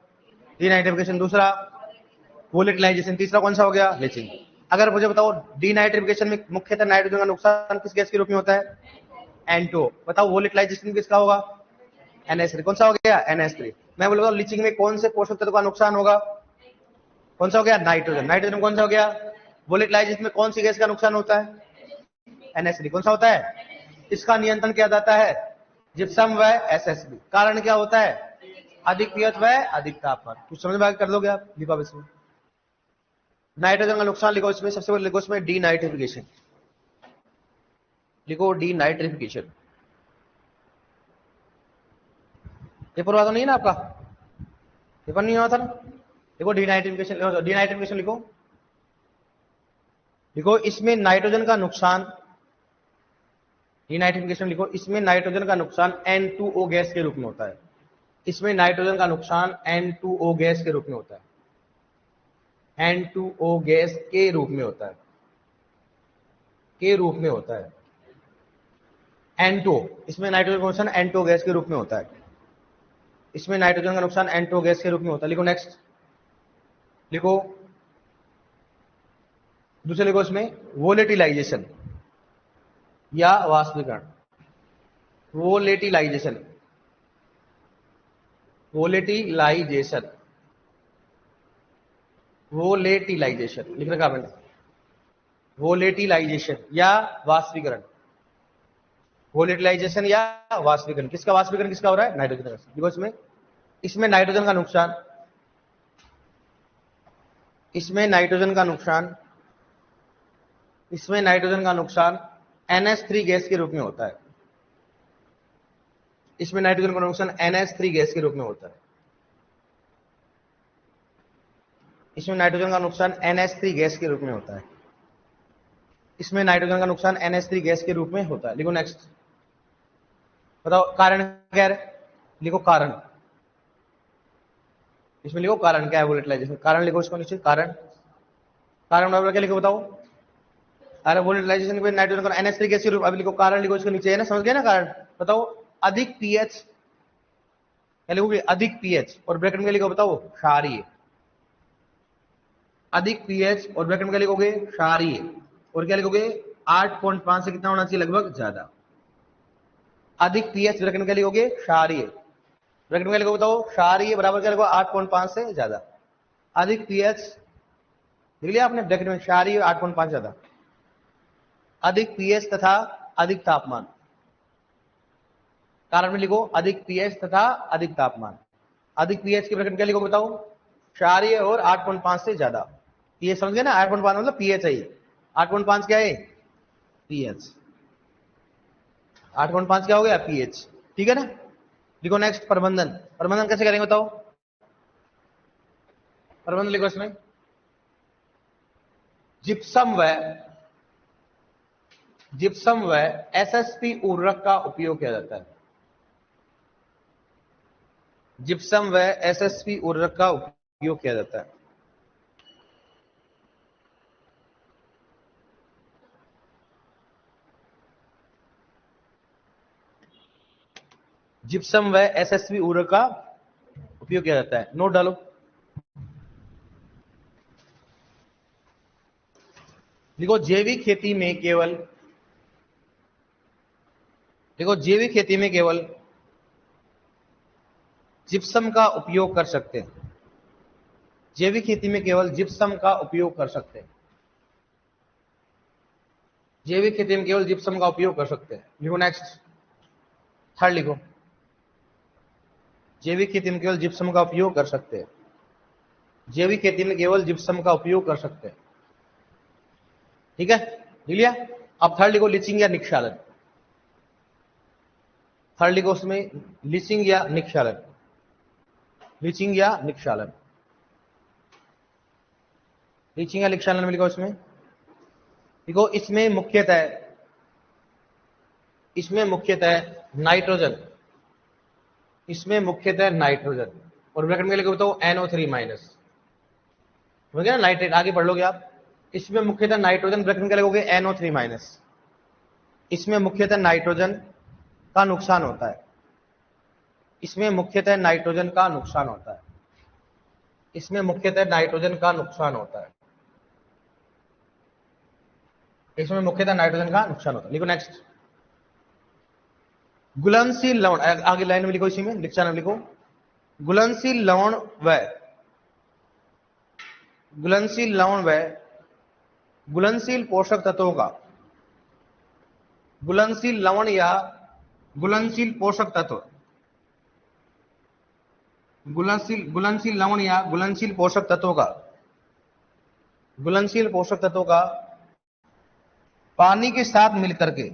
डिनाइट्रिफिकेशन। दूसरा वोलेटिलाइजेशन। तीसरा कौन सा हो गया, लीचिंग। अगर मुझे बताओ डिनाइट्रिफिकेशन में मुख्यतः नाइट्रोजन का नुकसान किस गैस के रूप में होता है, N2। बताओ वोलेटिलाइजेशन किसका होगा, NH3। कौन सा हो गया, NH3। मैं बोलूंगा लीचिंग में कौन से पोषक तत्व का नुकसान होगा, कौन सा हो गया, नाइट्रोजन। नाइट्रोजन में कौन सा हो गया, वोलेटिलाइजेशन में कौन सी गैस का नुकसान होता है, NH3। कौन सा होता है, इसका नियंत्रण किया जाता है, जिप्सम व SSB। कारण क्या होता है, अधिक पीएच व अधिक तापमान। कुछ समझ में कर लोगे आप, लिखो इसमें। नाइट्रोजन का नुकसान लिखो इसमें, सबसे पहले लिखो इसमें डीनाइट्रिफिकेशन, लिखो डीनाइट्रिफिकेशन। पेपर हुआ तो नहीं ना आपका, पेपर नहीं हुआ था ना। देखो डीनाइट्रिफिकेशन, डीनाइट्रिफिकेशन लिखो, लिखो इसमें नाइट्रोजन का नुकसान, डीनाइट्रिफिकेशन लिखो, इसमें नाइट्रोजन का नुकसान N2O गैस के रूप में होता है। इसमें नाइट्रोजन का नुकसान N2O गैस के रूप में होता है, N2O गैस के रूप में होता है, के रूप में होता है। N2, इसमें नाइट्रोजन का नुकसान N2O गैस के रूप में होता है, इसमें नाइट्रोजन का नुकसान N2O गैस के रूप में होता है। लिखो नेक्स्ट, लिखो दूसरे, लिखो इसमें वोलेटिलाइजेशन या वाष्पीकरण। वोलेटिलाइजेशन, वोलेटिलाइजेशन, वोलेटिलाइजेशन लिख रखा मैंने, वोलेटिलाइजेशन या वाष्पीकरण। वोलेटिलाइजेशन या वाष्पीकरण। किसका वाष्पीकरण किसका हो रहा है? नाइट्रोजन का। देखो इसमें नाइट्रोजन का नुकसान, इसमें नाइट्रोजन का नुकसान, इसमें नाइट्रोजन का नुकसान NH3 गैस के रूप में होता है। इसमें नाइट्रोजन का नुकसान NH3 गैस के रूप में होता है। इसमें नाइट्रोजन का नुकसान NH3 गैस के रूप में होता है। इसमें नाइट्रोजन का नुकसान NH3 गैस के रूप में होता है। लिखो नेक्स्ट, बताओ कारण क्या है? लिखो कारण, इसमें लिखो कारण क्या है वोलेटिलाइजेशन। कारण लिखो इसको नीचे, कारण, कारण बराबर क्या लिखो बताओ? अरे वोलेटिलाइजेशन में नाइट्रोजन का NH3 गैस के रूप। अब लिखो कारण, लिखो इसको नीचे है ना, समझ गए ना कारण? बताओ अधिक पीएच, क्या लिखोगे? अधिक पीएच, और ब्रैकेट में लिखो बताओ क्षारीय। अधिक पीएच और ब्रैकेट में क्या लिखोगे? क्षारीय। और क्या लिखोगे? 8.5 से कितना होना चाहिए? लगभग ज्यादा। अधिक पीएच ब्रैकेट में क्या लिखोगे? क्षारीय। ब्रैकेट में क्या लिखोगे बताओ? क्षारीय बराबर क्या लिखो? 8.5 से ज्यादा। अधिक पीएच लिख लिया आपने ब्रैकेट में, क्षारीय 8.5 ज्यादा। अधिक पीएच तथा अधिक तापमान, कारण में लिखो अधिक पीएच तथा अधिक तापमान। अधिक पीएच की ब्रैकेट में क्या लिखो बताओ? क्षारीय और 8.5 से ज्यादा। ये समझ गए ना? 8.5 मतलब पीएच है। 8.5 क्या है? पीएच। 8.5 क्या हो गया? पीएच। ठीक है ना? लिखो नेक्स्ट, प्रबंधन। प्रबंधन कैसे करेंगे बताओ? प्रबंधन लिखो इसमें, जिप्सम व एसएसपी उर्वरक का उपयोग किया जाता है। जिप्सम व एसएसपी उर्वरक का उपयोग किया जाता है। जिप्सम व एसएसपी उर्वरक का उपयोग किया जाता है। नोट डालो, देखो जैविक खेती में केवल, देखो जैविक खेती में केवल जिप्सम का उपयोग कर सकते हैं। जैविक खेती में केवल जिप्सम का उपयोग कर सकते हैं। जैविक खेती में केवल जिप्सम का उपयोग कर सकते हैं। लिखो नेक्स्ट, थर्ड लिखो, जैविक खेती में केवल जिप्सम का उपयोग कर सकते हैं। जैविक खेती में केवल जिप्सम का उपयोग कर सकते हैं। ठीक है, लिख लिया? अब थर्ड लिखो, लीचिंग या निक्षालन। थर्ड लिखो उसमें, लीचिंग या निक्षालन। लीचिंग या निक्षालन, लीचिंग या निक्षालन में लिखो इसमें, देखो इसमें मुख्यतः नाइट्रोजन, इसमें मुख्यतः नाइट्रोजन, और ब्रैकेट में लिखो बताओ NO3 माइनस। हो गया ना नाइट्रेट, आगे पढ़ लोगे आप। इसमें मुख्यतः नाइट्रोजन, ब्रैकेट में क्या लिखोगे? NO3 minus. इसमें मुख्यतः नाइट्रोजन का नुकसान होता है। इसमें मुख्यतः नाइट्रोजन का नुकसान होता है। इसमें मुख्यतः नाइट्रोजन का नुकसान होता है। इसमें मुख्यतः नाइट्रोजन का नुकसान होता है। लिखो नेक्स्ट, घुलनशील लवण, आगे लाइन में लिखो, इसी में डिक्शन में लिखो, घुलनशील लवण व घुलनशील पोषक तत्वों का, घुलनशील लवण या घुलनशील पोषक तत्व, घुलनशील लवण या घुलनशील पोषक तत्वों का, घुलनशील पोषक तत्वों का पानी के साथ मिलकर के,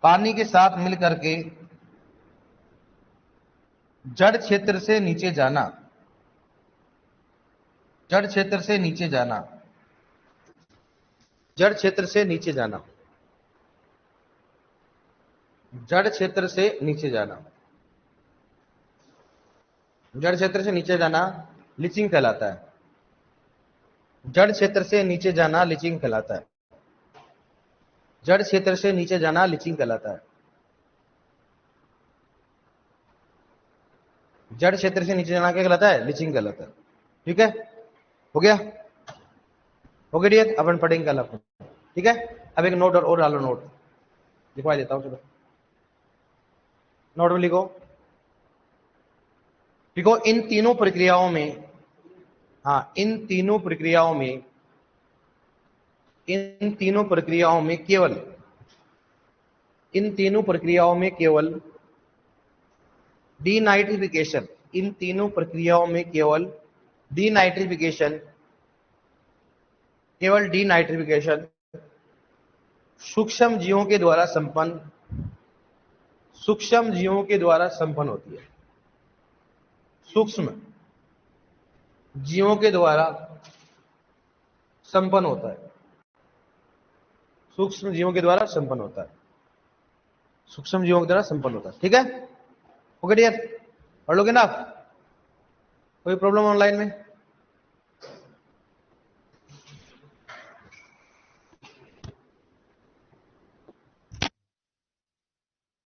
पानी के साथ मिलकर के जड़ क्षेत्र से नीचे जाना, जड़ क्षेत्र से नीचे जाना, जड़ क्षेत्र से नीचे जाना, जड़ क्षेत्र से नीचे जाना, जड़ क्षेत्र से नीचे जाना लीचिंग कहलाता है। जड़ क्षेत्र से नीचे जाना लीचिंग कहलाता है। जड़ क्षेत्र से नीचे जाना लीचिंग कहलाता है। जड़ क्षेत्र से नीचे जाना क्या कहलाता है? लीचिंग कहलाता है। ठीक है, हो गया? हो गया डियर, अपन पढ़ेंगे कल अपन। ठीक है, अब एक नोट और डालो, नोट लिखवा देता हूं। चलो नोट में लिखो, देखो इन तीनों प्रक्रियाओं में, हाँ इन तीनों प्रक्रियाओं में केवल इन तीनों प्रक्रियाओं में केवल डीनाइट्रिफिकेशन, इन तीनों प्रक्रियाओं में केवल डीनाइट्रिफिकेशन, केवल डीनाइट्रिफिकेशन सूक्ष्म जीवों के द्वारा संपन्न, सूक्ष्म जीवों के द्वारा संपन्न होती है। सूक्ष्म जीवों के द्वारा संपन्न होता है, सूक्ष्म जीवों के द्वारा संपन्न होता है, सूक्ष्म जीवों के द्वारा संपन्न होता है। ठीक है, ओके डियर, पढ़ लोगे ना आप? कोई प्रॉब्लम ऑनलाइन में?